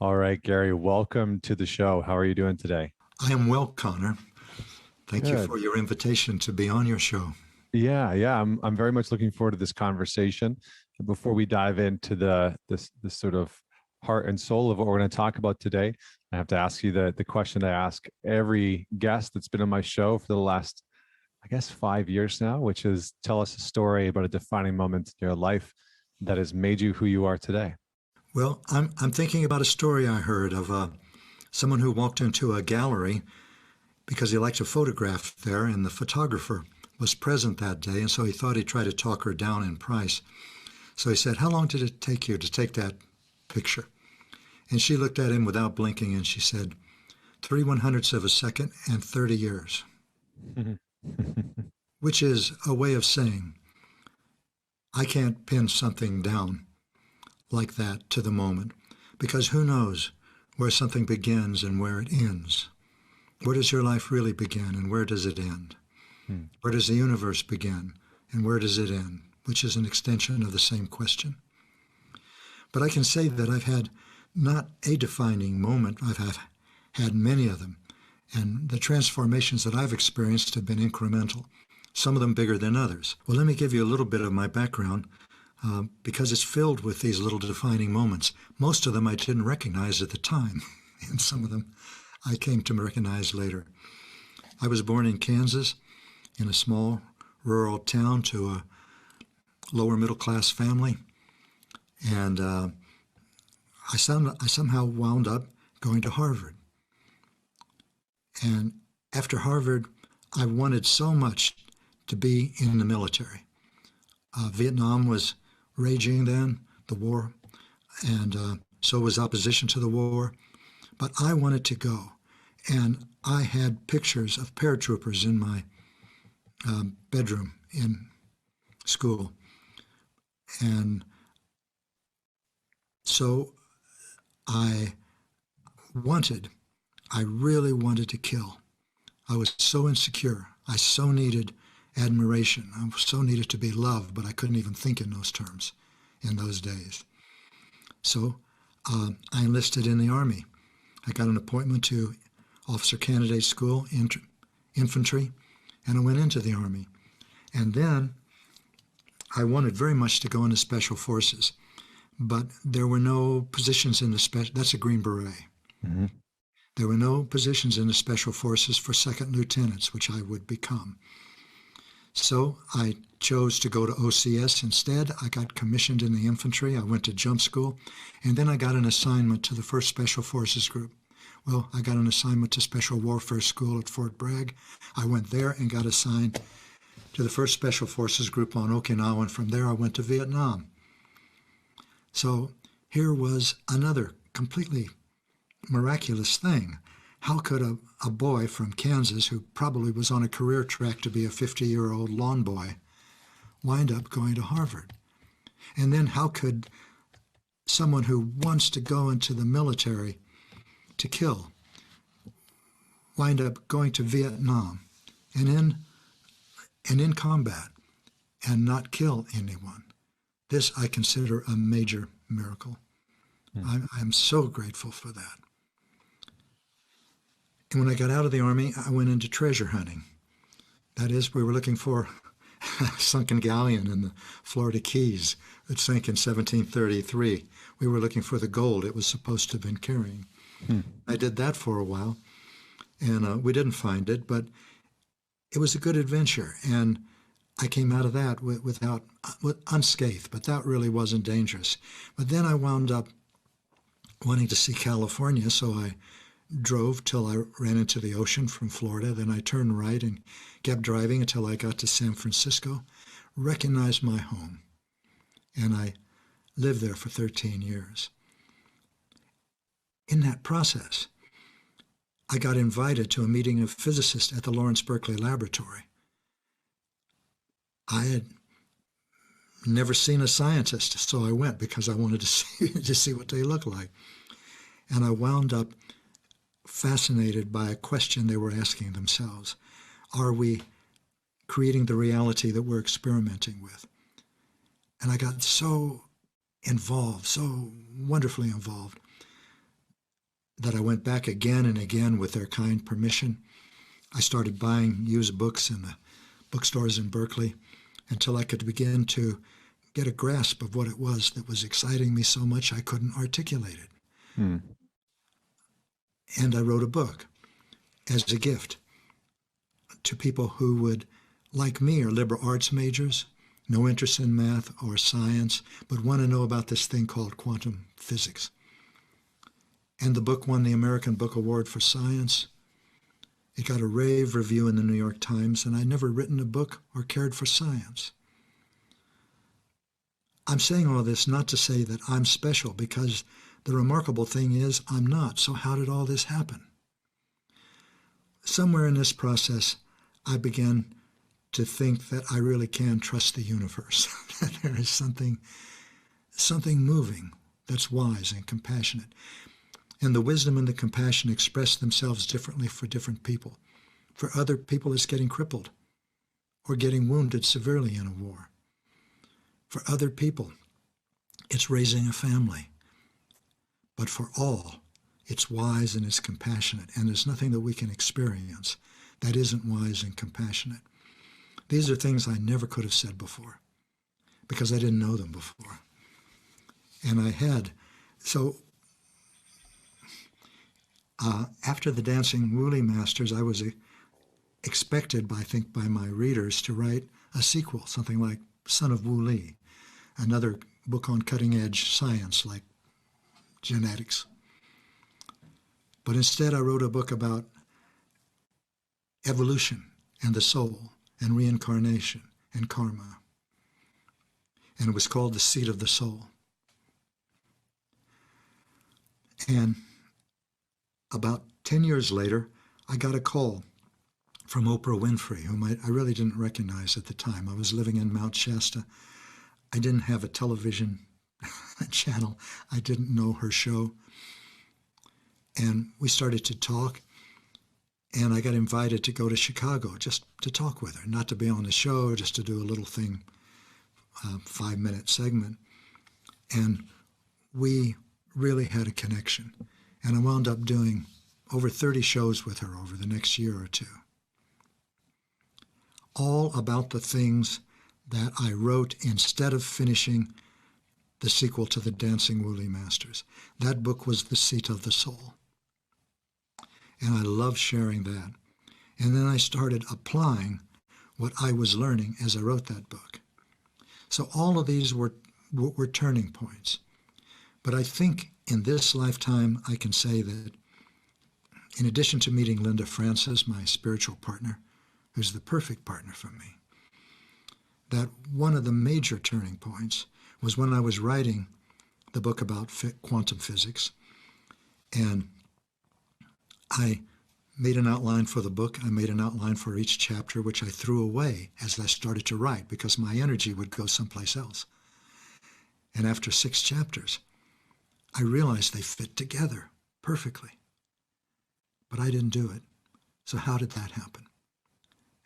All right, Gary, welcome to the show. How are you doing today? I am well, Connor. Thank you Good. for your invitation to be on your show. Yeah. I'm very much looking forward to this conversation. Before we dive into this sort of heart and soul of what we're going to talk about today, I have to ask you the question I ask every guest that's been on my show for the last, I guess, 5 years now, which is tell us a story about a defining moment in your life that has made you who you are today. Well, I'm thinking about a story I heard of someone who walked into a gallery because he liked to photograph there, and the photographer was present that day, and so he thought he'd try to talk her down in price. So he said, "How long did it take you to take that picture?" And she looked at him without blinking, and she said, 3/100ths of a second and 30 years, which is a way of saying, I can't pin something down like that to the moment, because who knows where something begins and where it ends. Where does your life really begin and where does it end? Hmm. Where does the universe begin and where does it end? Which is an extension of the same question. But I can say that I've had not a defining moment, I've had many of them. And the transformations that I've experienced have been incremental, some of them bigger than others. Well, let me give you a little bit of my background because it's filled with these little defining moments. Most of them I didn't recognize at the time, and some of them I came to recognize later. I was born in Kansas in a small rural town to a lower middle class family, and I somehow wound up going to Harvard. And after Harvard, I wanted so much to be in the military. Vietnam was raging then, the war, and so was opposition to the war. But I wanted to go. And I had pictures of paratroopers in my bedroom in school. And so I I really wanted to kill. I was so insecure. I so needed admiration. I so needed to be loved, but I couldn't even think in those terms in those days. So I enlisted in the Army. I got an appointment to Officer Candidate School, infantry, and I went into the Army. And then I wanted very much to go into Special Forces, but there were no positions in the that's a Green Beret. Mm-hmm. There were no positions in the Special Forces for second lieutenants, which I would become. So I chose to go to OCS instead. I got commissioned in the infantry. I went to jump school, and then I got an assignment to the 1st Special Forces Group. Well, I got an assignment to Special Warfare School at Fort Bragg. I went there and got assigned to the 1st Special Forces Group on Okinawa, and from there I went to Vietnam. So here was another completely miraculous thing. How could a boy from Kansas, who probably was on a career track to be a 50-year-old lawn boy, wind up going to Harvard? And then how could someone who wants to go into the military to kill wind up going to Vietnam and in combat and not kill anyone? This I consider a major miracle. I'm so grateful for that. And when I got out of the Army, I went into treasure hunting. That is, we were looking for a sunken galleon in the Florida Keys that sank in 1733. We were looking for the gold it was supposed to have been carrying. I did that for a while, and we didn't find it, but it was a good adventure, and I came out of that unscathed, but that really wasn't dangerous. But then I wound up wanting to see California, so I drove till I ran into the ocean from Florida. Then I turned right and kept driving until I got to San Francisco, recognized my home, and I lived there for 13 years. In that process, I got invited to a meeting of physicists at the Lawrence Berkeley Laboratory. I had never seen a scientist, so I went because I wanted to see what they looked like. And I wound up fascinated by a question they were asking themselves. Are we creating the reality that we're experimenting with? And I got so involved, so wonderfully involved, that I went back again and again with their kind permission. I started buying used books in the bookstores in Berkeley until I could begin to get a grasp of what it was that was exciting me so much I couldn't articulate it. Hmm. And I wrote a book as a gift to people who would, like me, are liberal arts majors, no interest in math or science, but want to know about this thing called quantum physics. And the book won the American Book Award for Science. It got a rave review in the New York Times, and I'd never written a book or cared for science. I'm saying all this not to say that I'm special, because the remarkable thing is I'm not. So how did all this happen? Somewhere in this process, I began to think that I really can trust the universe, that there is something moving that's wise and compassionate. And the wisdom and the compassion express themselves differently for different people. For other people, it's getting crippled or getting wounded severely in a war. For other people, it's raising a family. But for all, it's wise and it's compassionate. And there's nothing that we can experience that isn't wise and compassionate. These are things I never could have said before because I didn't know them before. And I had. So after the Dancing Woolly Masters, I was expected, I think, by my readers to write a sequel, something like Son of Wu Li, another book on cutting-edge science like genetics. But instead, I wrote a book about evolution and the soul and reincarnation and karma. And it was called The Seat of the Soul. And about 10 years later, I got a call from Oprah Winfrey, whom I really didn't recognize at the time. I was living in Mount Shasta. I didn't have a television channel. I didn't know her show. And we started to talk, and I got invited to go to Chicago just to talk with her, not to be on the show, just to do a little thing, 5-minute segment. And we really had a connection. And I wound up doing over 30 shows with her over the next year or two, all about the things that I wrote instead of finishing the sequel to The Dancing Woolly Masters. That book was The Seat of the Soul. And I love sharing that. And then I started applying what I was learning as I wrote that book. So all of these were turning points. But I think in this lifetime, I can say that in addition to meeting Linda Francis, my spiritual partner, who's the perfect partner for me, that one of the major turning points was when I was writing the book about quantum physics. And I made an outline for the book. I made an outline for each chapter, which I threw away as I started to write because my energy would go someplace else. And after 6 chapters, I realized they fit together perfectly. But I didn't do it. So how did that happen?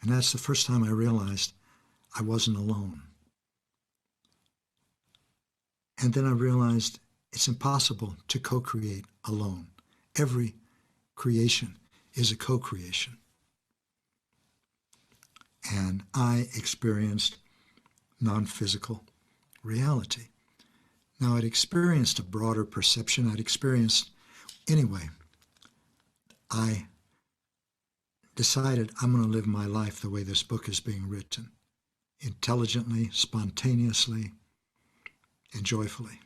And that's the first time I realized I wasn't alone. And then I realized it's impossible to co-create alone. Every creation is a co-creation. And I experienced non-physical reality. Now, I'd experienced a broader perception. Anyway, I decided I'm going to live my life the way this book is being written, intelligently, spontaneously, and joyfully.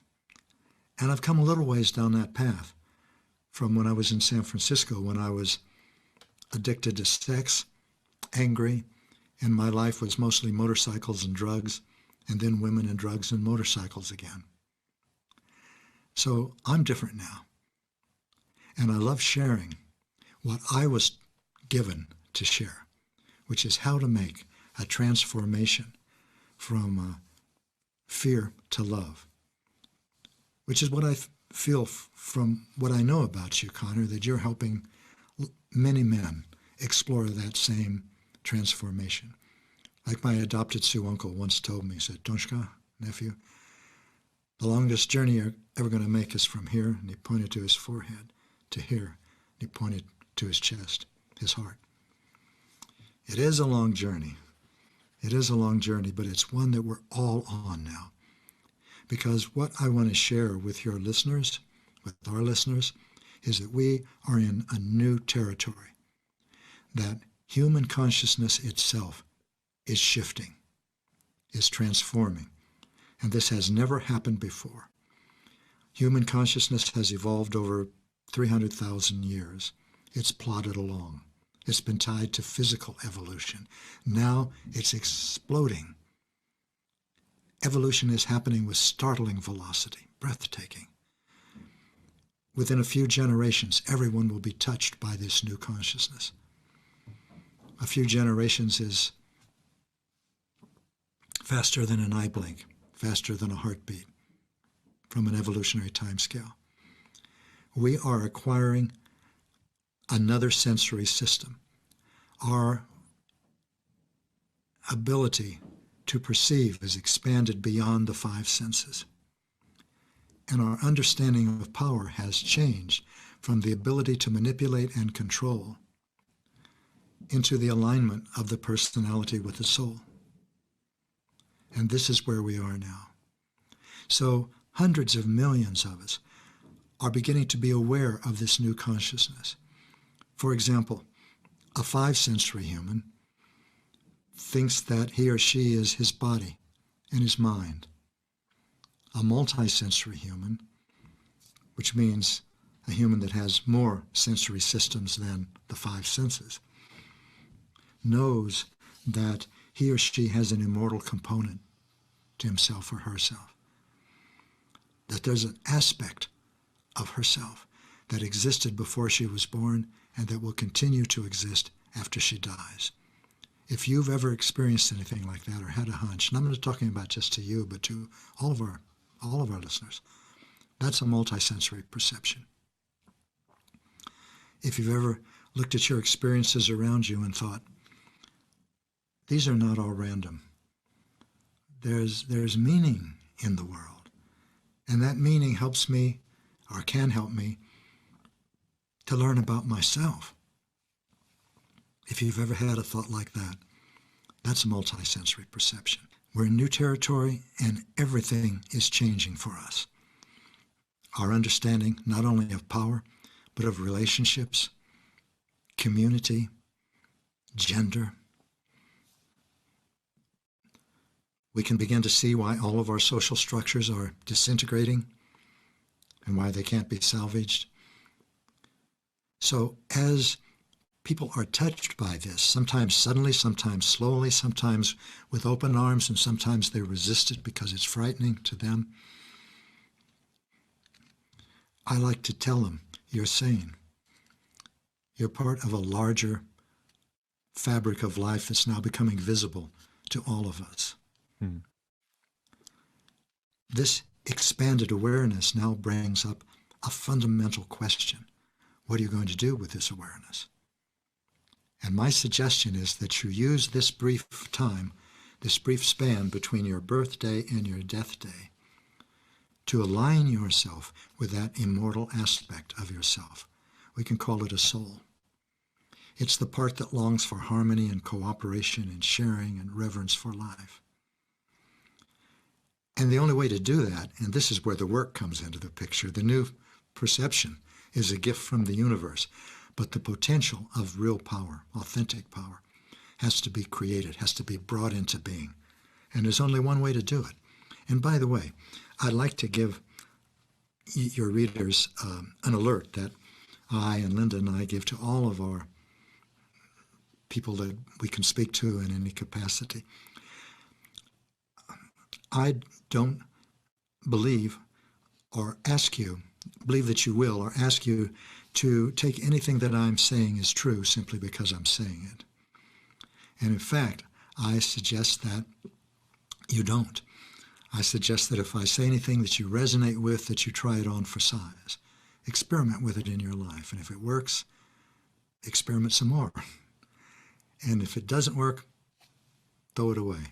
And I've come a little ways down that path from when I was in San Francisco, when I was addicted to sex, angry, and my life was mostly motorcycles and drugs, and then women and drugs and motorcycles again. So I'm different now. And I love sharing what I was given to share, which is how to make a transformation from fear to love, which is what I feel from what I know about you, Connor, that you're helping many men explore that same transformation. Like my adopted Sioux uncle once told me, he said, "Donshka, nephew, the longest journey you're ever going to make is from here," and he pointed to his forehead, to hear. He pointed to his chest, his heart. It is a long journey. It is a long journey, but it's one that we're all on now. Because what I want to share with your listeners, with our listeners, is that we are in a new territory. That human consciousness itself is shifting, is transforming. And this has never happened before. Human consciousness has evolved over 300,000 years. It's plodded along. It's been tied to physical evolution. Now it's exploding. Evolution is happening with startling velocity, breathtaking. Within a few generations, everyone will be touched by this new consciousness. A few generations is faster than an eye blink, faster than a heartbeat from an evolutionary timescale. We are acquiring another sensory system. Our ability to perceive is expanded beyond the five senses. And our understanding of power has changed from the ability to manipulate and control into the alignment of the personality with the soul. And this is where we are now. So hundreds of millions of us are beginning to be aware of this new consciousness. For example, a five-sensory human thinks that he or she is his body and his mind. A multi-sensory human, which means a human that has more sensory systems than the five senses, knows that he or she has an immortal component to himself or herself. That there's an aspect of herself that existed before she was born and that will continue to exist after she dies. If you've ever experienced anything like that or had a hunch, and I'm not talking about just to you, but to all of our listeners, that's a multisensory perception. If you've ever looked at your experiences around you and thought, these are not all random. There's meaning in the world. And that meaning helps me, or can help me, to learn about myself. If you've ever had a thought like that, that's a multisensory perception. We're in new territory and everything is changing for us. Our understanding not only of power, but of relationships, community, gender. We can begin to see why all of our social structures are disintegrating and why they can't be salvaged. So as people are touched by this, sometimes suddenly, sometimes slowly, sometimes with open arms, and sometimes they resist it because it's frightening to them, I like to tell them, you're sane. You're part of a larger fabric of life that's now becoming visible to all of us. This expanded awareness now brings up a fundamental question. What are you going to do with this awareness? And my suggestion is that you use this brief time, this brief span between your birthday and your death day, to align yourself with that immortal aspect of yourself. We can call it a soul. It's the part that longs for harmony and cooperation and sharing and reverence for life. And the only way to do that, and this is where the work comes into the picture, the new perception is a gift from the universe, but the potential of real power, authentic power, has to be created, has to be brought into being. And there's only one way to do it. And by the way, I'd like to give your readers an alert that I and Linda and I give to all of our people that we can speak to in any capacity. I don't believe that you will, or ask you to take anything that I'm saying as true simply because I'm saying it. And in fact, I suggest that you don't. I suggest that if I say anything that you resonate with, that you try it on for size. Experiment with it in your life. And if it works, experiment some more. And if it doesn't work, throw it away.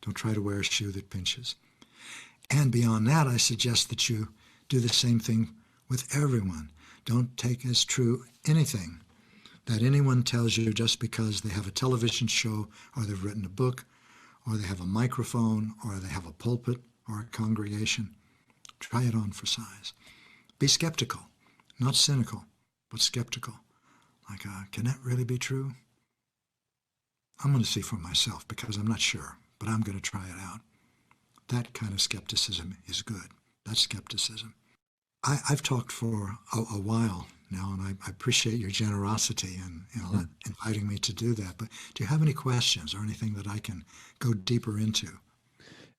Don't try to wear a shoe that pinches. And beyond that, I suggest that you do the same thing with everyone. Don't take as true anything that anyone tells you just because they have a television show or they've written a book or they have a microphone or they have a pulpit or a congregation. Try it on for size. Be skeptical, not cynical, but skeptical. Like, can that really be true? I'm going to see for myself because I'm not sure, but I'm going to try it out. That kind of skepticism is good. That's skepticism. I've talked for a while now, and I appreciate your generosity in inviting me to do that. But do you have any questions or anything that I can go deeper into?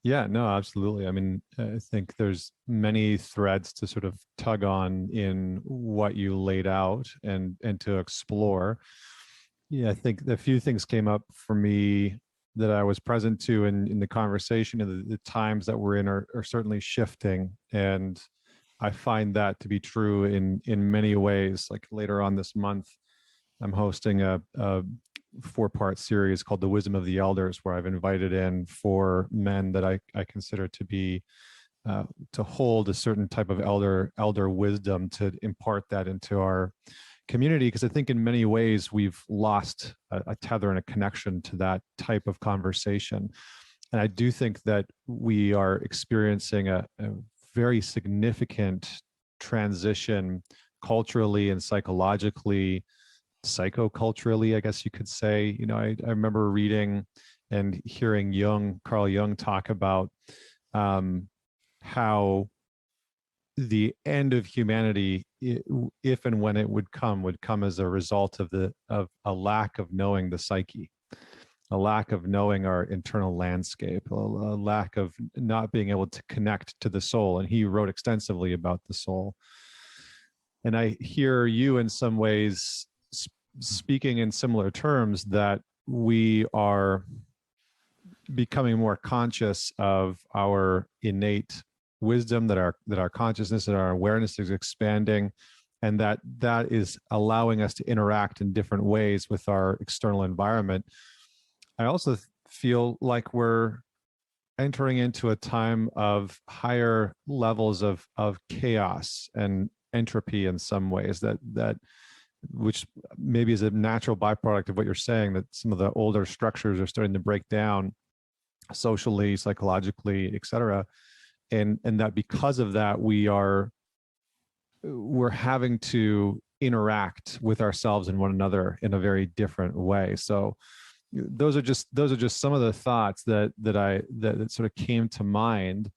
Yeah, no, absolutely. I mean, I think there's many threads to sort of tug on in what you laid out and to explore. Yeah, I think a few things came up for me that I was present to in the conversation, and the times that we're in are certainly shifting. And I find that to be true in many ways. Like later on this month, I'm hosting a 4-part series called The Wisdom of the Elders, where I've invited in 4 men that I consider to be to hold a certain type of elder wisdom, to impart that into our community, because I think in many ways we've lost a tether and a connection to that type of conversation. And I do think that we are experiencing a very significant transition culturally and psychologically, psychoculturally, I guess you could say. You know, I remember reading and hearing Carl Jung talk about how the end of humanity, if and when it would come as a result of a lack of knowing the psyche, a lack of knowing our internal landscape, a lack of not being able to connect to the soul. And he wrote extensively about the soul. And I hear you in some ways speaking in similar terms, that we are becoming more conscious of our innate wisdom, that our consciousness and our awareness is expanding, and that is allowing us to interact in different ways with our external environment. I also feel like we're entering into a time of higher levels of chaos and entropy in some ways, that which maybe is a natural byproduct of what you're saying, that some of the older structures are starting to break down socially, psychologically, et cetera. And that because of that, we're having to interact with ourselves and one another in a very different way. So those are just some of the thoughts that sort of came to mind.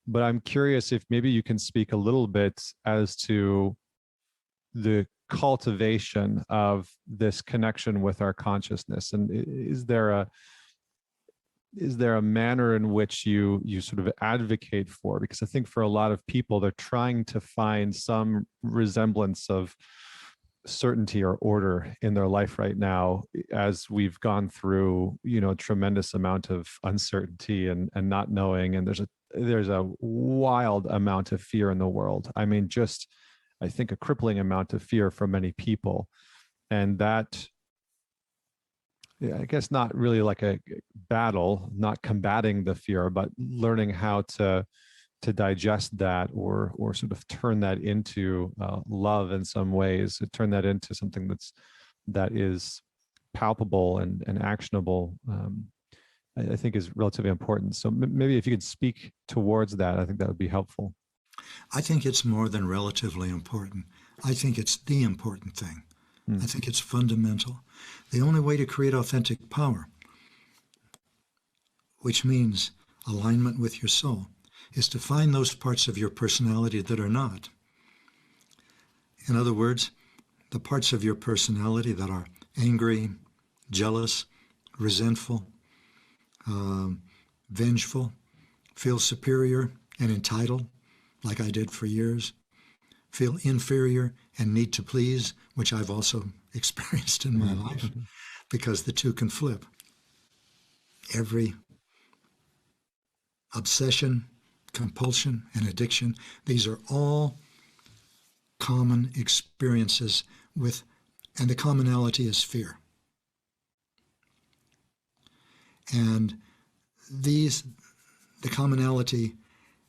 But I'm curious if maybe you can speak a little bit as to the cultivation of this connection with our consciousness, and is there a manner in which you sort of advocate for? Because I think for a lot of people, they're trying to find some resemblance of certainty or order in their life right now, as we've gone through, a tremendous amount of uncertainty and not knowing. And there's a wild amount of fear in the world. I mean, I think a crippling amount of fear for many people. And that, I guess, not really like a battle, not combating the fear, but learning how to digest that, or sort of turn that into love in some ways, to turn that into something that is palpable and actionable. I think is relatively important. So maybe if you could speak towards that, I think that would be helpful. I think it's more than relatively important. I think it's the important thing. I think it's fundamental. The only way to create authentic power, which means alignment with your soul, is to find those parts of your personality that are not. In other words, the parts of your personality that are angry, jealous, resentful, vengeful, feel superior and entitled, like I did for years, feel inferior and need to please, which I've also experienced in my life, because the two can flip. Every obsession, compulsion, and addiction, these are all common experiences and the commonality is fear. And the commonality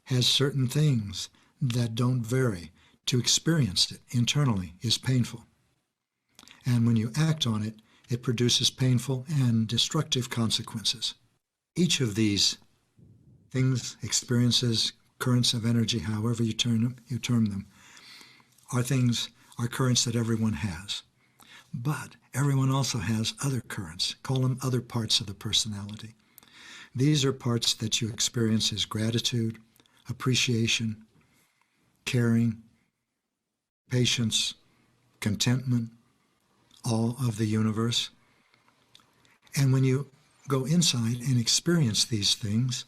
has certain things that don't vary. to experience it internally is painful. And when you act on it, it produces painful and destructive consequences. Each of these things, experiences, currents of energy, however you term them, are currents that everyone has. But everyone also has other currents. Call them other parts of the personality. These are parts that you experience as gratitude, appreciation, caring, patience, contentment, all of the universe. And when you go inside and experience these things,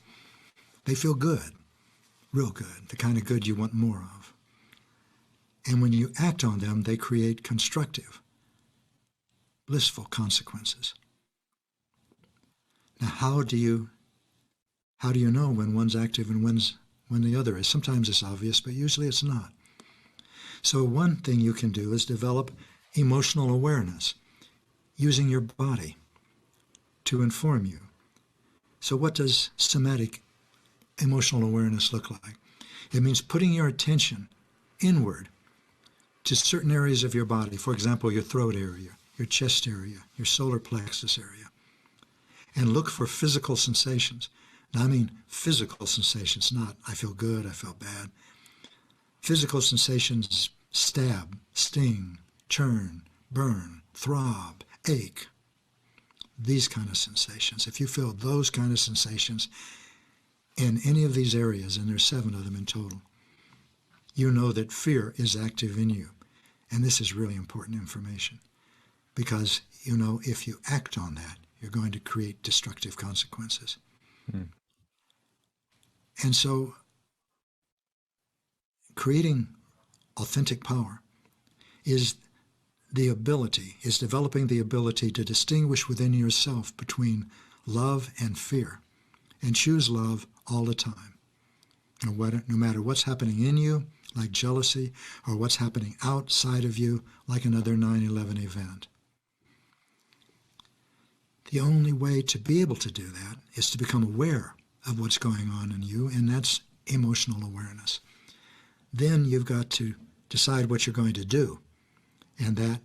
they feel good, real good, the kind of good you want more of. And when you act on them, they create constructive, blissful consequences. Now, how do you know when one's active and when the other is? Sometimes it's obvious, but usually it's not. So one thing you can do is develop emotional awareness, using your body to inform you. So what does somatic emotional awareness look like? It means putting your attention inward to certain areas of your body. For example, your throat area, your chest area, your solar plexus area, and look for physical sensations. Now, I mean physical sensations, not I feel good, I feel bad. Physical sensations: stab, sting, churn, burn, throb, ache. These kind of sensations. If you feel those kind of sensations in any of these areas, and there's 7 of them in total, you know that fear is active in you. And this is really important information, because you know if you act on that, you're going to create destructive consequences. And so creating authentic power is developing the ability to distinguish within yourself between love and fear, and choose love all the time. No matter what's happening in you, like jealousy, or what's happening outside of you, like another 9/11 event. The only way to be able to do that is to become aware of what's going on in you, and that's emotional awareness. Then you've got to decide what you're going to do, and that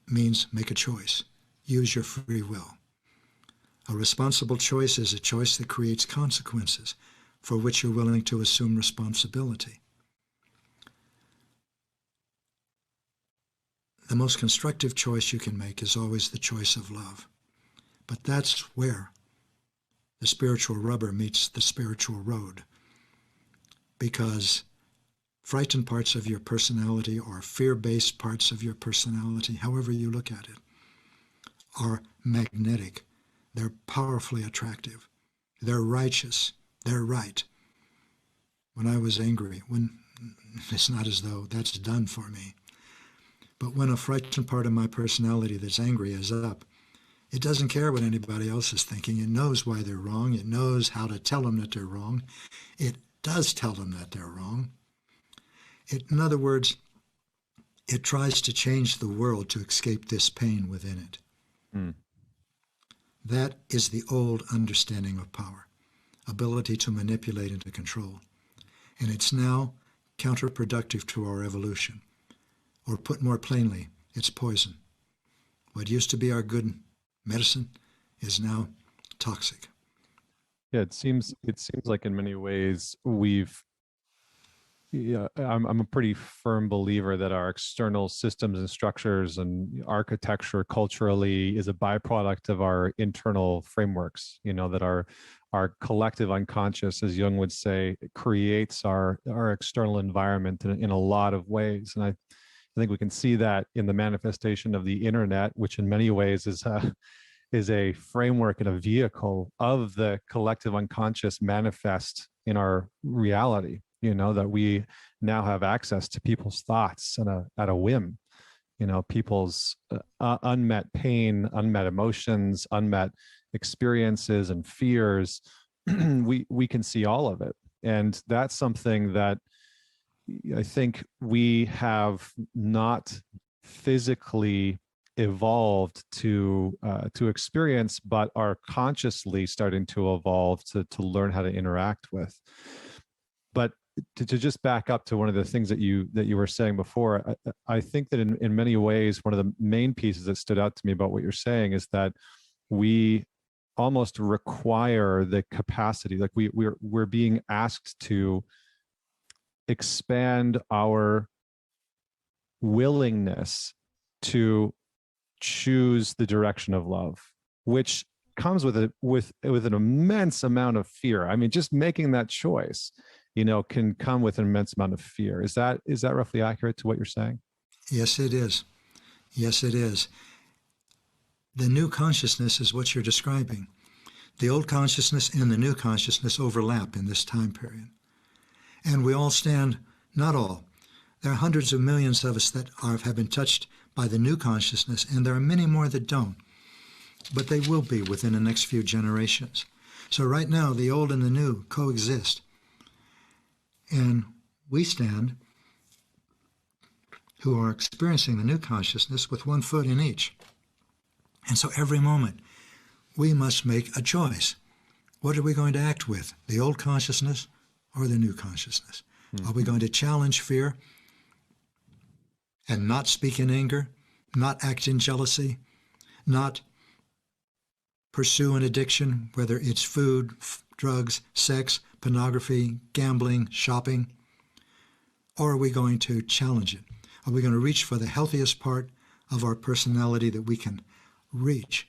means make a choice. Use your free will. A responsible choice is a choice that creates consequences for which you're willing to assume responsibility. The most constructive choice you can make is always the choice of love. But that's where the spiritual rubber meets the spiritual road, because frightened parts of your personality, or fear-based parts of your personality, however you look at it, are magnetic. They're powerfully attractive. They're righteous. They're right. When I was angry, it's not as though that's done for me. But when a frightened part of my personality that's angry is up, it doesn't care what anybody else is thinking. It knows why they're wrong. It knows how to tell them that they're wrong. It does tell them that they're wrong. In other words, it tries to change the world to escape this pain within it. That is the old understanding of power, ability to manipulate and to control. And it's now counterproductive to our evolution. Or put more plainly, it's poison. What used to be our good medicine is now toxic. Yeah, it seems like in many ways I'm a pretty firm believer that our external systems and structures and architecture culturally is a byproduct of our internal frameworks, that our collective unconscious, as Jung would say, creates our external environment in a lot of ways. And I think we can see that in the manifestation of the internet, which in many ways is a framework and a vehicle of the collective unconscious manifest in our reality, that we now have access to people's thoughts at a whim, people's unmet pain, unmet emotions, unmet experiences and fears. we can see all of it. And that's something that I think we have not physically evolved to experience, but are consciously starting to evolve to learn how to interact with. But to just back up to one of the things that you were saying before, I think that in many ways, one of the main pieces that stood out to me about what you're saying is that we almost require the capacity, like we're being asked to expand our willingness to choose the direction of love, which comes with an immense amount of fear. I mean, just making that choice, can come with an immense amount of fear. Is that roughly accurate to what you're saying? Yes, it is. Yes, it is. The new consciousness is what you're describing. The old consciousness and the new consciousness overlap in this time period. And we all stand, not all, there are hundreds of millions of us that have been touched by the new consciousness, and there are many more that don't. But they will be within the next few generations. So right now, the old and the new coexist. And we stand, who are experiencing the new consciousness, with one foot in each. And so every moment, we must make a choice. What are we going to act with, the old consciousness or the new consciousness? Mm-hmm. Are we going to challenge fear and not speak in anger, not act in jealousy, not pursue an addiction, whether it's food, drugs, sex, pornography, gambling, shopping? Or are we going to challenge it? Are we going to reach for the healthiest part of our personality that we can reach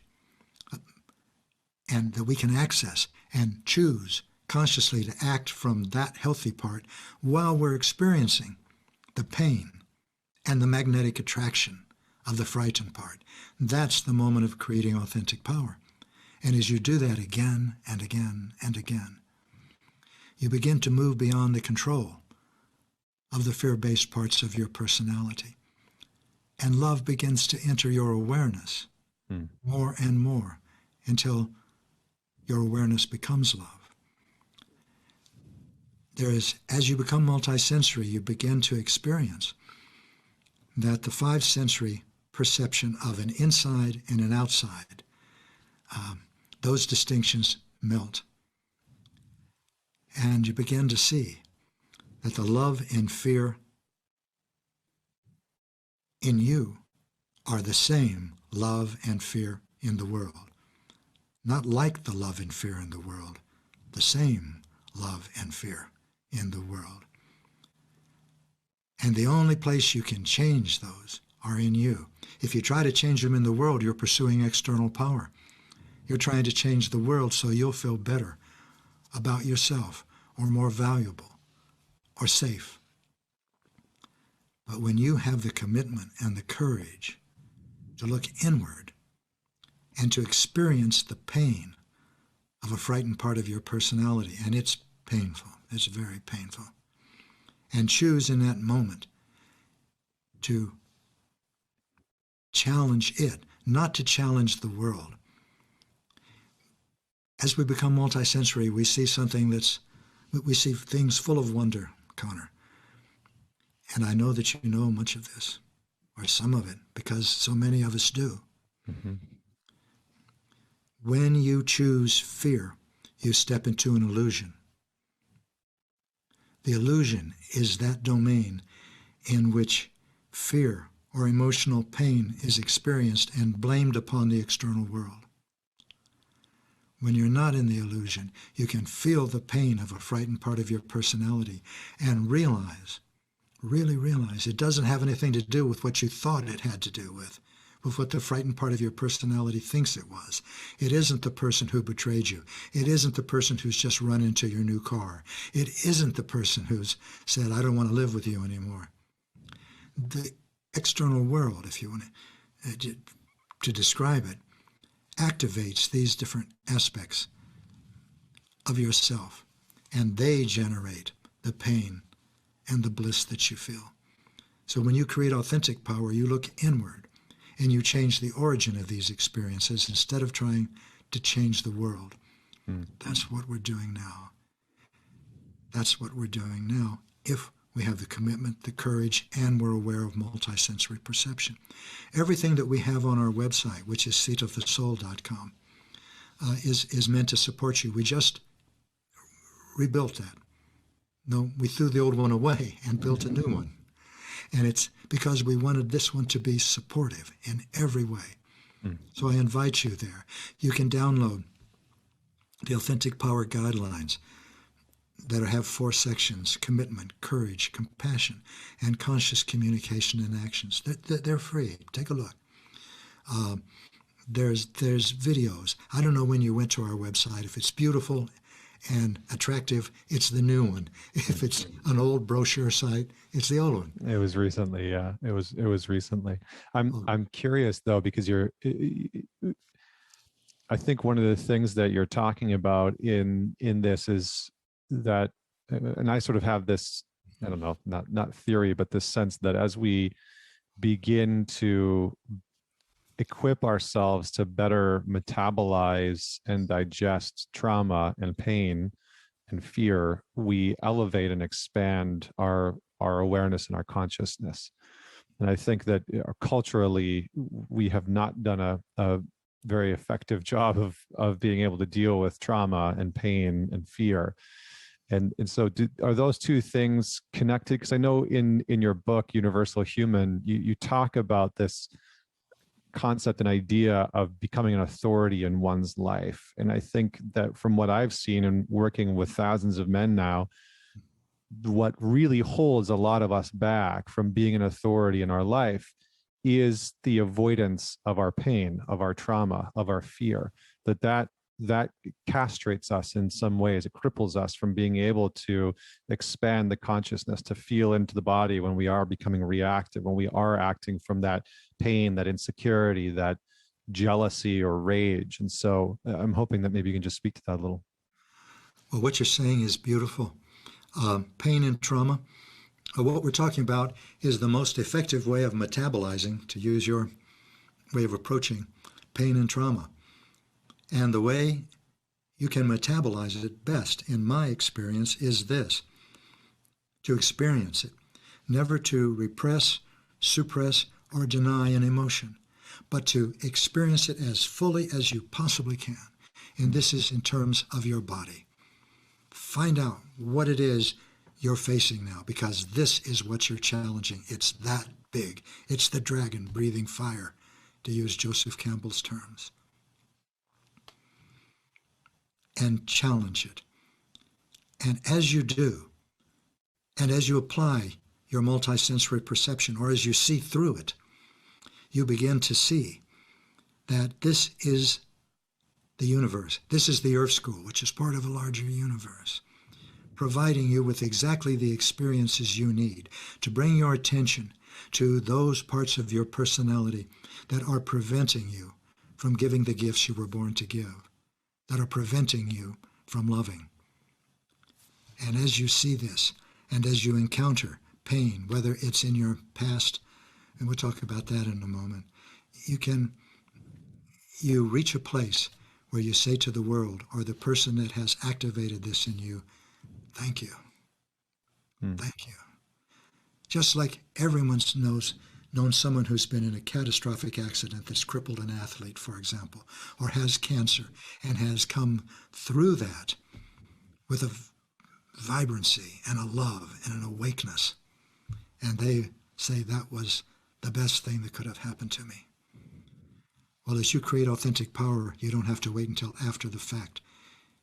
and that we can access, and choose consciously to act from that healthy part while we're experiencing the pain and the magnetic attraction of the frightened part? That's the moment of creating authentic power. And as you do that again and again and again, you begin to move beyond the control of the fear-based parts of your personality. And love begins to enter your awareness more and more until your awareness becomes love. As you become multisensory, you begin to experience that the five-sensory perception of an inside and an outside, those distinctions melt. And you begin to see that the love and fear in you are the same love and fear in the world. Not like the love and fear in the world, the same love and fear in the world. And the only place you can change those are in you. If you try to change them in the world, you're pursuing external power. You're trying to change the world so you'll feel better about yourself, or more valuable, or safe. But when you have the commitment and the courage to look inward and to experience the pain of a frightened part of your personality, and it's painful, it's very painful, and choose in that moment to challenge it, not to challenge the world. As we become multisensory, we see we see things full of wonder, Connor. And I know that you know much of this, or some of it, because so many of us do. Mm-hmm. When you choose fear, you step into an illusion. The illusion is that domain in which fear or emotional pain is experienced and blamed upon the external world. When you're not in the illusion, you can feel the pain of a frightened part of your personality and really realize it doesn't have anything to do with what you thought it had to do with what the frightened part of your personality thinks it was. It isn't the person who betrayed you. It isn't the person who's just run into your new car. It isn't the person who's said, I don't want to live with you anymore. The external world, if you want to describe it, activates these different aspects of yourself, and they generate the pain and the bliss that you feel. So when you create authentic power, you look inward and you change the origin of these experiences instead of trying to change the world. That's what we're doing now. That's what we're doing now if we have the commitment, the courage, and we're aware of multisensory perception. Everything that we have on our website, which is seatofthesoul.com, is meant to support you. We just rebuilt that No, we threw the old one away and built a new one. And it's because we wanted this one to be supportive in every way. Mm. So I invite you there. You can download the Authentic Power Guidelines that have 4 sections: commitment, courage, compassion, and conscious communication and actions. They're free. Take a look. There's videos. I don't know when you went to our website. If it's beautiful and attractive, it's the new one. If it's an old brochure site, it's the old one. It was recently, yeah. It was recently. Oh. I'm curious though, because I think one of the things that you're talking about in this is that, and I sort of have this, I don't know, not theory, but this sense that as we begin to equip ourselves to better metabolize and digest trauma and pain and fear, we elevate and expand our awareness and our consciousness. And I think that culturally, we have not done a very effective job of being able to deal with trauma and pain and fear. And so are those two things connected? Because I know in your book, Universal Human, you talk about this concept and idea of becoming an authority in one's life. And I think that from what I've seen and working with thousands of men now, what really holds a lot of us back from being an authority in our life is the avoidance of our pain, of our trauma, of our fear. That castrates us in some ways. It cripples us from being able to expand the consciousness, to feel into the body when we are becoming reactive, when we are acting from that pain, that insecurity, that jealousy or rage. And so I'm hoping that maybe you can just speak to that a little. Well, what you're saying is beautiful. Pain and trauma, what we're talking about is the most effective way of metabolizing, to use your way of approaching pain and trauma. And the way you can metabolize it best, in my experience, is this: to experience it, never to repress, suppress, or deny an emotion, but to experience it as fully as you possibly can. And this is in terms of your body. Find out what it is you're facing now, because this is what you're challenging. It's that big. It's the dragon breathing fire, to use Joseph Campbell's terms. And challenge it. And as you do, and as you apply your multisensory perception, or as you see through it, you begin to see that this is the universe. This is the Earth School, which is part of a larger universe, providing you with exactly the experiences you need to bring your attention to those parts of your personality that are preventing you from giving the gifts you were born to give, that are preventing you from loving. And as you see this, and as you encounter pain, whether it's in your past, and we'll talk about that in a moment, you reach a place where you say to the world, or the person that has activated this in you, thank you. Thank you. Just like everyone's known someone who's been in a catastrophic accident that's crippled an athlete, for example, or has cancer and has come through that with a vibrancy and a love and an awakeness. And they say that was the best thing that could have happened to me. Well, as you create authentic power, you don't have to wait until after the fact.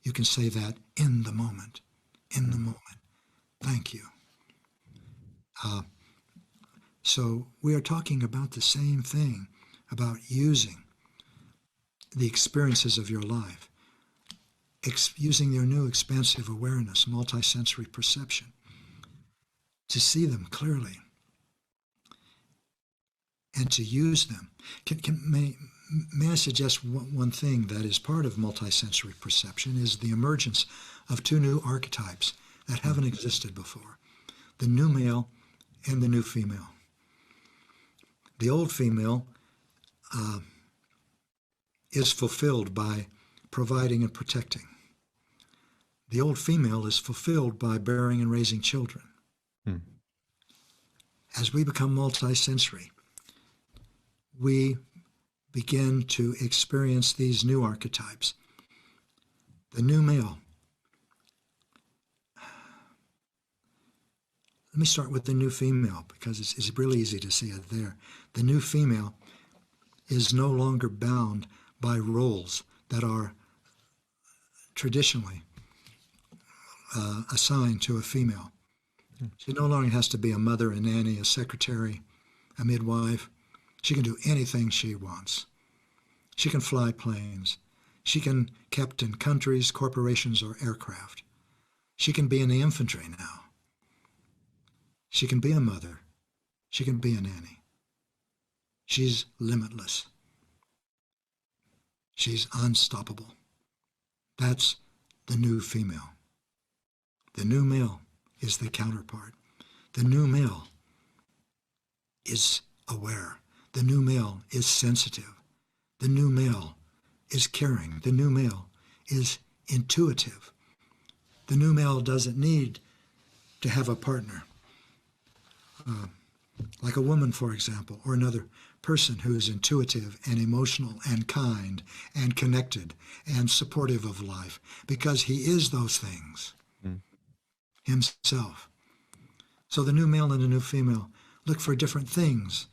You can say that in the moment. In the moment. Thank you. So we are talking about the same thing, about using the experiences of your life, using your new expansive awareness, multisensory perception, to see them clearly and to use them. May I suggest one thing that is part of multisensory perception is the emergence of 2 new archetypes that haven't existed before: the new male and the new female. The old female is fulfilled by providing and protecting. The old female is fulfilled by bearing and raising children. As we become multisensory, we begin to experience these new archetypes. The new male Let me start with the new female, because it's really easy to see it there. The new female is no longer bound by roles that are traditionally assigned to a female. She no longer has to be a mother, a nanny, a secretary, a midwife. She can do anything she wants. She can fly planes. She can captain countries, corporations, or aircraft. She can be in the infantry now. She can be a mother. She can be a nanny. She's limitless. She's unstoppable. That's the new female. The new male is the counterpart. The new male is aware. The new male is sensitive. The new male is caring. The new male is intuitive. The new male doesn't need to have a partner, like a woman, for example, or another person who is intuitive and emotional and kind and connected and supportive of life, because he is those things himself. So the new male and the new female look for different things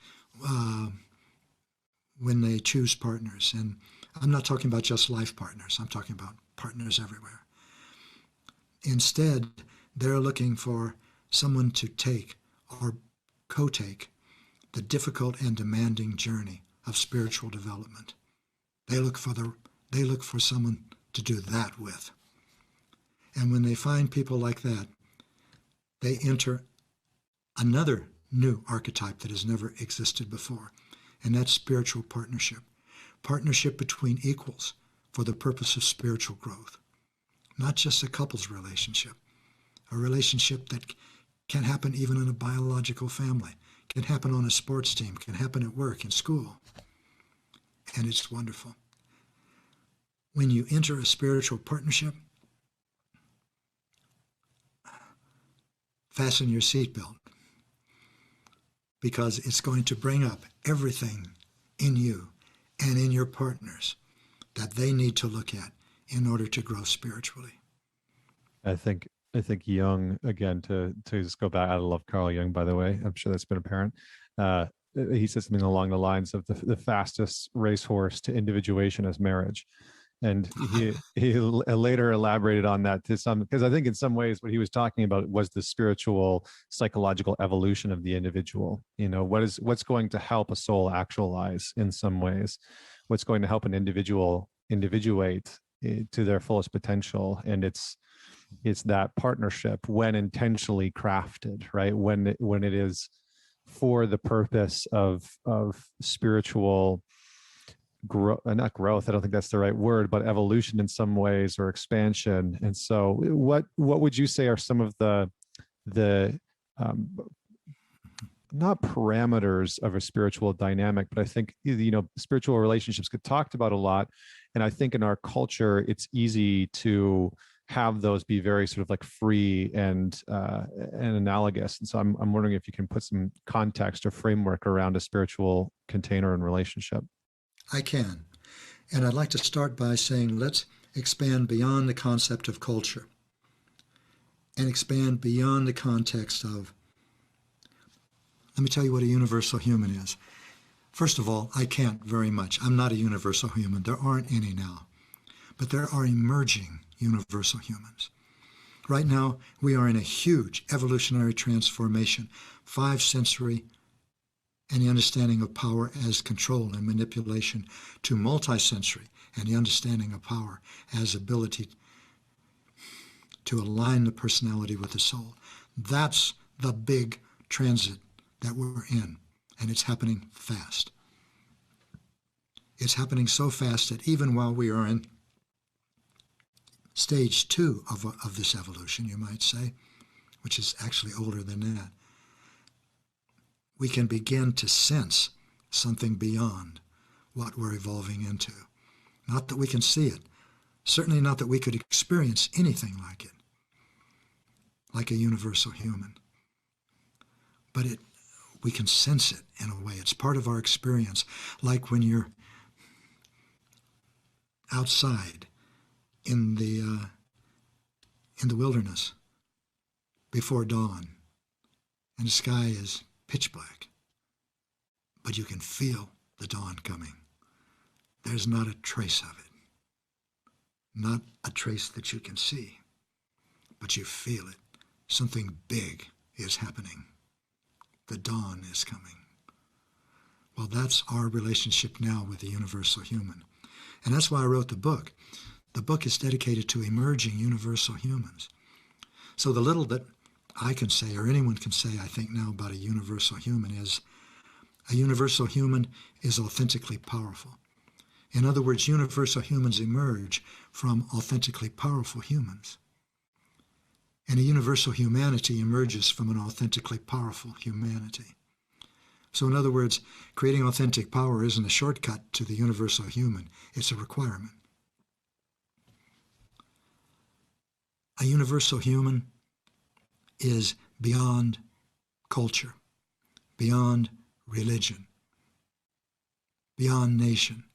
when they choose partners. And I'm not talking about just life partners. I'm talking about partners everywhere. Instead, they're looking for someone to take or co-take the difficult and demanding journey of spiritual development. They look for someone to do that with. And when they find people like that, they enter another new archetype that has never existed before, and that's spiritual partnership. Partnership between equals for the purpose of spiritual growth. Not just a couple's relationship, a relationship that can happen even in a biological family, can happen on a sports team, can happen at work, in school. And it's wonderful. When you enter a spiritual partnership, fasten your seatbelt, because it's going to bring up everything in you and in your partners that they need to look at in order to grow spiritually. I think Jung, again, to just go back, I love Carl Jung, by the way. I'm sure that's been apparent. He says something along the lines of the fastest racehorse to individuation is marriage. And he later elaborated on that to some, because I think in some ways what he was talking about was the spiritual, psychological evolution of the individual. You know, what's going to help a soul actualize in some ways, what's going to help an individual individuate to their fullest potential. And it's that partnership, when intentionally crafted, right? When it is for the purpose of spiritual not growth, I don't think that's the right word, but evolution in some ways, or expansion. And so what would you say are some of the not parameters of a spiritual dynamic, but I think, you know, spiritual relationships get talked about a lot. And I think in our culture, it's easy to have those be very sort of like free and analogous. And so I'm wondering if you can put some context or framework around a spiritual container and relationship. I can. And I'd like to start by saying, let's expand beyond the concept of culture and expand beyond the context of, let me tell you what a universal human is. First of all, I can't very much. I'm not a universal human. There aren't any now. But there are emerging universal humans. Right now, we are in a huge evolutionary transformation, 5 sensory and the understanding of power as control and manipulation, to multisensory and the understanding of power as ability to align the personality with the soul. That's the big transit that we're in, and it's happening fast. It's happening so fast that even while we are in stage 2 of this evolution, you might say, which is actually older than that, we can begin to sense something beyond what we're evolving into. Not that we can see it, certainly not that we could experience anything like it, like a universal human. But we can sense it in a way. It's part of our experience, like when you're outside in the wilderness before dawn, and the sky is pitch black, but you can feel the dawn coming. There's not a trace of it, not a trace that you can see, but you feel it. Something big is happening. The dawn is coming. Well, that's our relationship now with the universal human. And that's why I wrote the book. The book is dedicated to emerging universal humans. So the little that I can say, or anyone can say, I think now about a universal human is, a universal human is authentically powerful. In other words, universal humans emerge from authentically powerful humans. And a universal humanity emerges from an authentically powerful humanity. So in other words, creating authentic power isn't a shortcut to the universal human, it's a requirement. A universal human is beyond culture, beyond religion, beyond nation,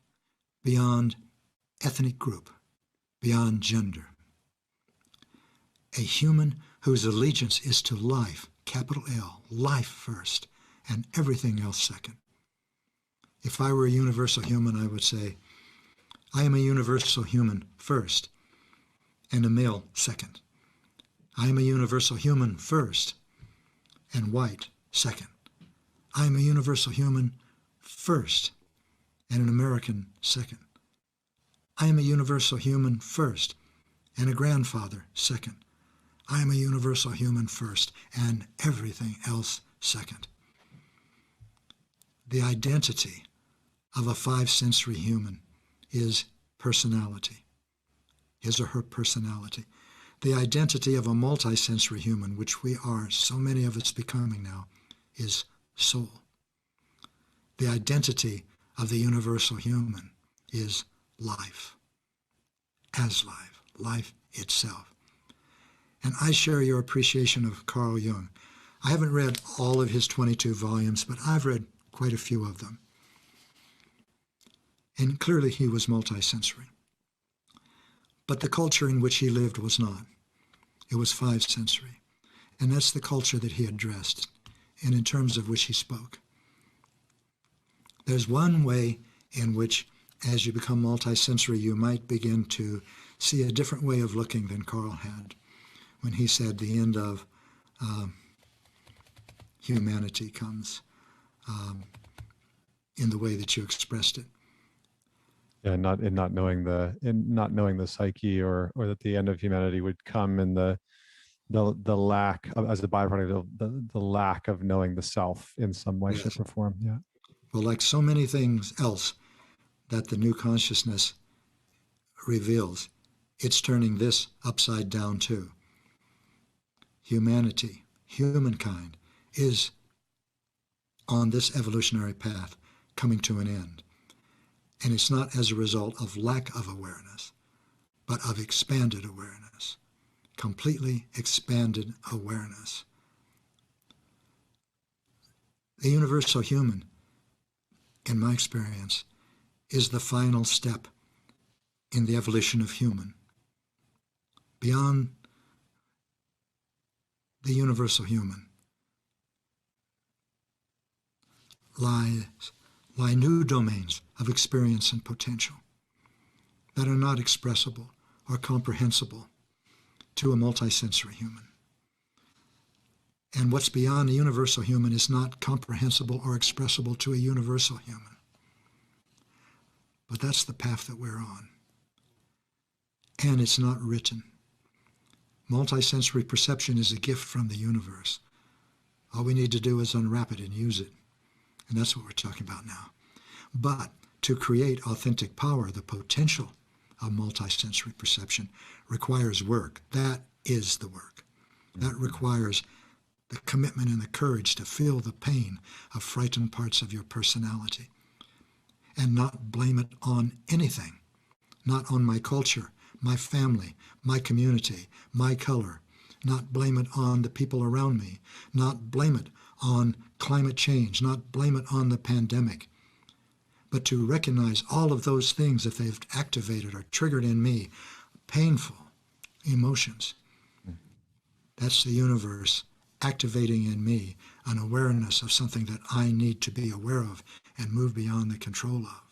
beyond ethnic group, beyond gender. A human whose allegiance is to life, capital L, life first, and everything else second. If I were a universal human, I would say, I am a universal human first, and a male second. I am a universal human first, and white second. I am a universal human first, and an American second. I am a universal human first, and a grandfather second. I am a universal human first, and everything else second. The identity of a five-sensory human is personality, his or her personality. The identity of a multi-sensory human, which we are, so many of us becoming now, is soul. The identity of the universal human is life, as life, life itself. And I share your appreciation of Carl Jung. I haven't read all of his 22 volumes, but I've read quite a few of them. And clearly he was multisensory. But the culture in which he lived was not. It was five-sensory. And that's the culture that he addressed, and in terms of which he spoke. There's one way in which, as you become multisensory, you might begin to see a different way of looking than Carl had when he said the end of humanity comes in the way that you expressed it. Yeah, not knowing the psyche, or that the end of humanity would come in the lack of, as a byproduct of the lack of knowing the self in some way, Yes. shape, or form. Yeah. Well, like so many things else that the new consciousness reveals, it's turning this upside down too. Humanity, humankind, is on this evolutionary path coming to an end. And it's not as a result of lack of awareness, but of expanded awareness, completely expanded awareness. The universal human, in my experience, is the final step in the evolution of human. Beyond the universal human lie new domains of experience and potential that are not expressible or comprehensible to a multisensory human. And what's beyond the universal human is not comprehensible or expressible to a universal human. But that's the path that we're on. And it's not written. Multisensory perception is a gift from the universe. All we need to do is unwrap it and use it. And that's what we're talking about now. But to create authentic power, the potential of multisensory perception requires work. That is the work. That requires the commitment and the courage to feel the pain of frightened parts of your personality and not blame it on anything, not on my culture, my family, my community, my color, not blame it on the people around me, not blame it on climate change, not blame it on the pandemic, but to recognize all of those things, if they've activated or triggered in me painful emotions. That's the universe activating in me an awareness of something that I need to be aware of and move beyond the control of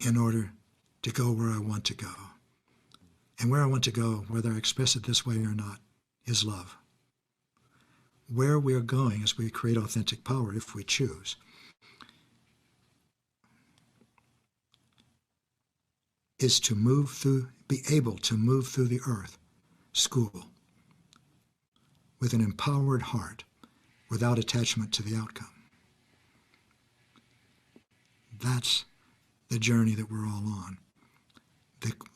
in order to go where I want to go. And where I want to go, whether I express it this way or not, is love. Where we are going as we create authentic power, if we choose, is to move through, be able to move through the earth, school, with an empowered heart, without attachment to the outcome. That's the journey that we're all on.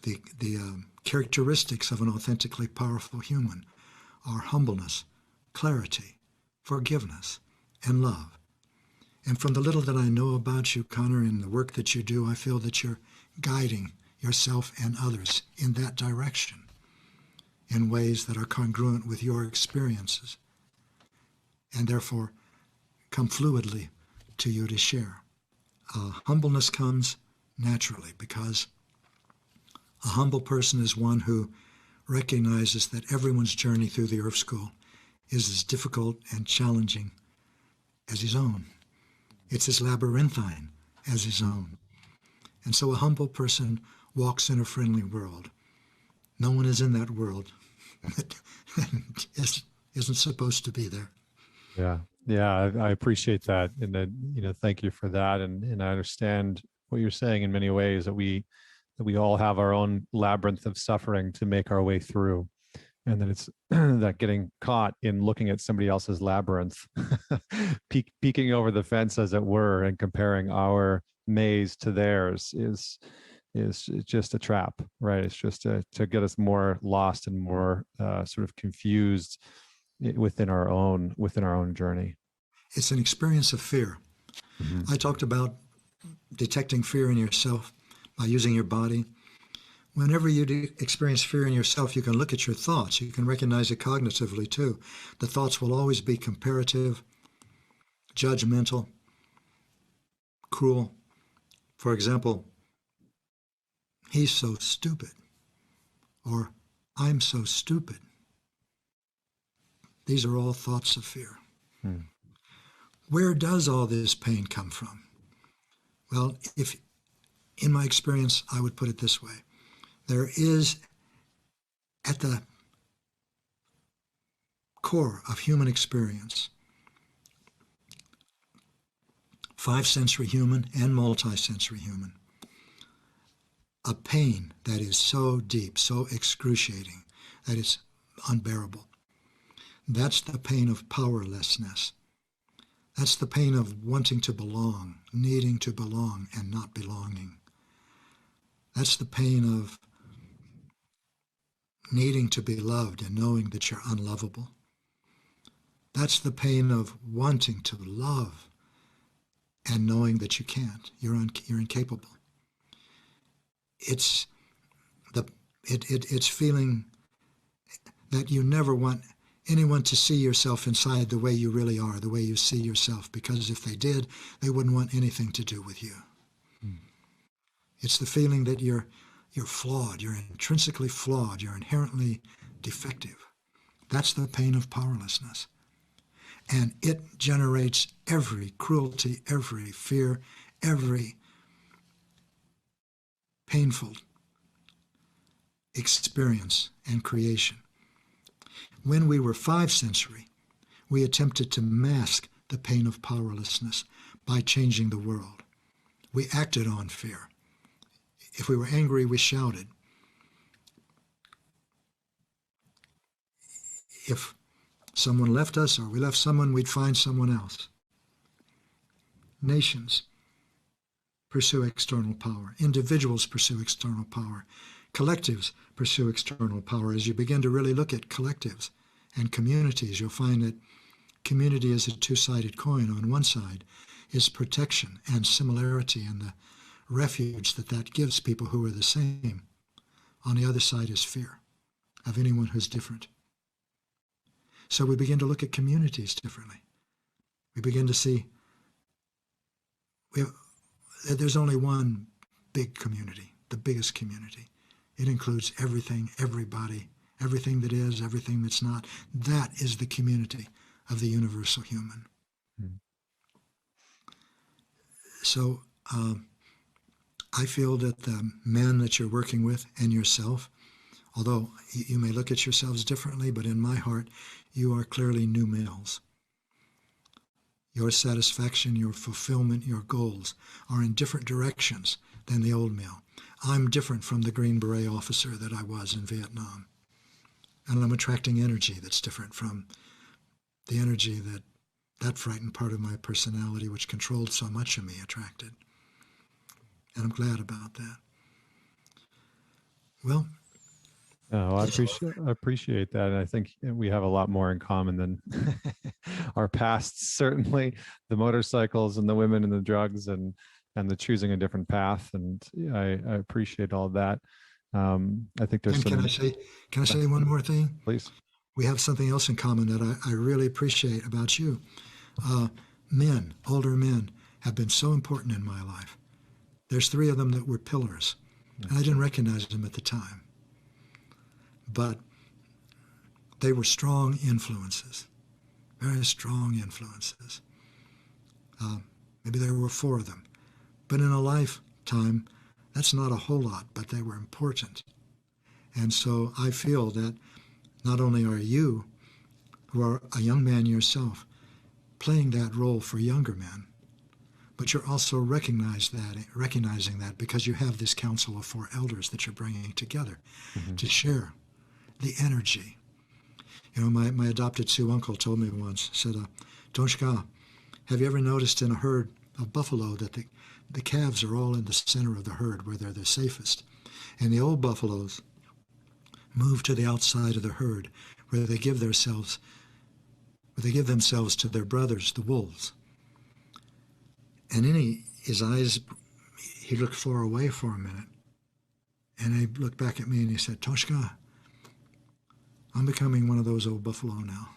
The characteristics of an authentically powerful human are humbleness, clarity, forgiveness, and love. And from the little that I know about you, Connor, and the work that you do, I feel that you're guiding yourself and others in that direction in ways that are congruent with your experiences and therefore come fluidly to you to share. Humbleness comes naturally because a humble person is one who recognizes that everyone's journey through the earth school is as difficult and challenging as his own. It's as labyrinthine as his own. And so a humble person walks in a friendly world. No one is in that world that isn't supposed to be there. Yeah. Yeah. I appreciate that. And then, thank you for that. And I understand what you're saying in many ways, that we all have our own labyrinth of suffering to make our way through. And then it's that getting caught in looking at somebody else's labyrinth, peeking over the fence, as it were, and comparing our maze to theirs is just a trap, right? It's just to get us more lost and more sort of confused within our own journey. It's an experience of fear. Mm-hmm. I talked about detecting fear in yourself by using your body. Whenever you experience fear in yourself, you can look at your thoughts. You can recognize it cognitively too. The thoughts will always be comparative, judgmental, cruel. For example, he's so stupid, or I'm so stupid. These are all thoughts of fear. Where does all this pain come from? Well, if in my experience, I would put it this way. There is, at the core of human experience, 5-sensory human and multi-sensory human, a pain that is so deep, so excruciating, that it's unbearable. That's the pain of powerlessness. That's the pain of wanting to belong, needing to belong and not belonging. That's the pain of needing to be loved and knowing that you're unlovable. That's the pain of wanting to love and knowing that you can't. You're incapable. It's feeling that you never want anyone to see yourself inside the way you really are, the way you see yourself, because if they did, they wouldn't want anything to do with you. It's the feeling that you're flawed, you're intrinsically flawed, you're inherently defective. That's the pain of powerlessness. And it generates every cruelty, every fear, every painful experience and creation. When we were 5-sensory, we attempted to mask the pain of powerlessness by changing the world. We acted on fear. If we were angry, we shouted. If someone left us or we left someone, we'd find someone else. Nations pursue external power. Individuals pursue external power. Collectives pursue external power. As you begin to really look at collectives and communities, you'll find that community is a two-sided coin. On one side is protection and similarity and the refuge that gives people who are the same. On the other side is fear of anyone who's different. So we begin to look at communities differently. We begin to see there's only one big community, the biggest community. It includes everything, everybody, everything that is, everything that's not. That is the community of the universal human. Mm. So I feel that the men that you're working with and yourself, although you may look at yourselves differently, but in my heart, you are clearly new males. Your satisfaction, your fulfillment, your goals are in different directions than the old male. I'm different from the Green Beret officer that I was in Vietnam. And I'm attracting energy that's different from the energy that frightened part of my personality, which controlled so much of me, attracted. And I'm glad about that. Well, Oh, I appreciate that. And I think we have a lot more in common than our pasts, certainly the motorcycles and the women and the drugs and the choosing a different path. And I appreciate all of that. I think there's and some, can I say one more thing? please. We have something else in common that I really appreciate about you. Men, older men, have been so important in my life. There's 3 of them that were pillars, and I didn't recognize them at the time. But they were strong influences, very strong influences. Maybe there were 4 of them. But in a lifetime, that's not a whole lot, but they were important. And so I feel that not only are you, who are a young man yourself, playing that role for younger men, but you're also recognizing that because you have this council of 4 elders that you're bringing together to share the energy. You know, my adopted Sioux uncle told me once, said, Donchka, have you ever noticed in a herd of buffalo that the calves are all in the center of the herd where they're the safest? And the old buffaloes move to the outside of the herd where they give themselves to their brothers, the wolves. And then his eyes, he looked far away for a minute. And he looked back at me and he said, Toshka, I'm becoming one of those old buffalo now.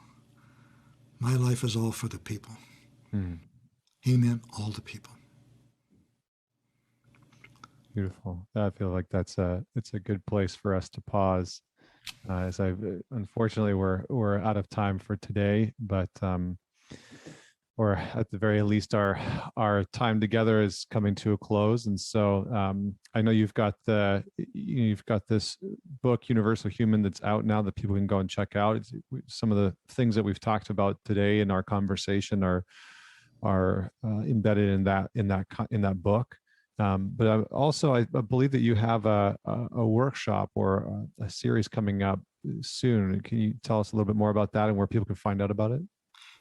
My life is all for the people. He meant all the people. Beautiful. I feel like it's a good place for us to pause. As unfortunately we're out of time for today, but or at the very least our time together is coming to a close. And so I know you've got this book, Universal Human, that's out now that people can go and check out. Some of the things that we've talked about today in our conversation are embedded in that book. But I believe that you have a workshop or a series coming up soon. Can you tell us a little bit more about that and where people can find out about it?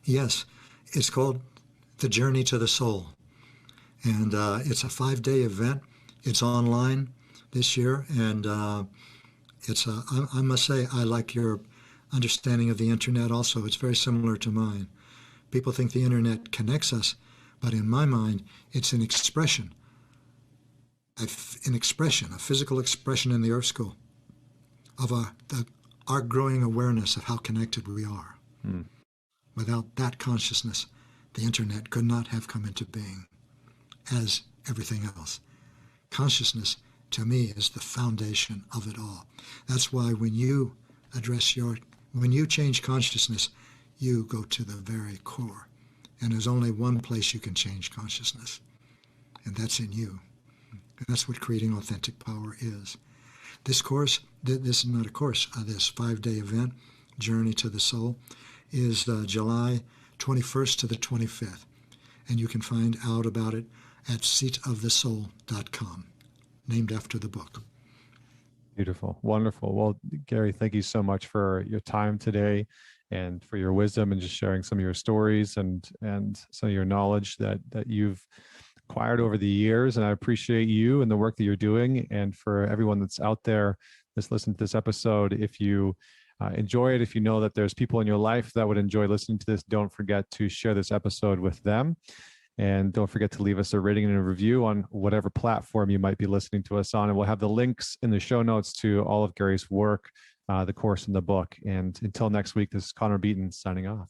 Yes, it's called The Journey to the Soul. And it's a 5-day event. It's online this year. And I must say, I like your understanding of the internet also. It's very similar to mine. People think the internet connects us, but in my mind, it's an expression. A physical expression in the Earth School of our growing awareness of how connected we are. Without that consciousness, the internet could not have come into being as everything else. Consciousness, to me, is the foundation of it all. That's why when you change consciousness, you go to the very core. And there's only one place you can change consciousness, and that's in you. And that's what creating authentic power is. This course, this is not a course, this 5-day event, Journey to the Soul, is July 21st to the 25th. And you can find out about it at seatofthesoul.com, named after the book. Beautiful. Wonderful. Well, Gary, thank you so much for your time today and for your wisdom and just sharing some of your stories and some of your knowledge that you've acquired over the years. And I appreciate you and the work that you're doing. And for everyone that's out there that's listened to this episode, if you enjoy it, if you know that there's people in your life that would enjoy listening to this, don't forget to share this episode with them. And don't forget to leave us a rating and a review on whatever platform you might be listening to us on. And we'll have the links in the show notes to all of Gary's work, the course and the book. And until next week, this is Connor Beaton signing off.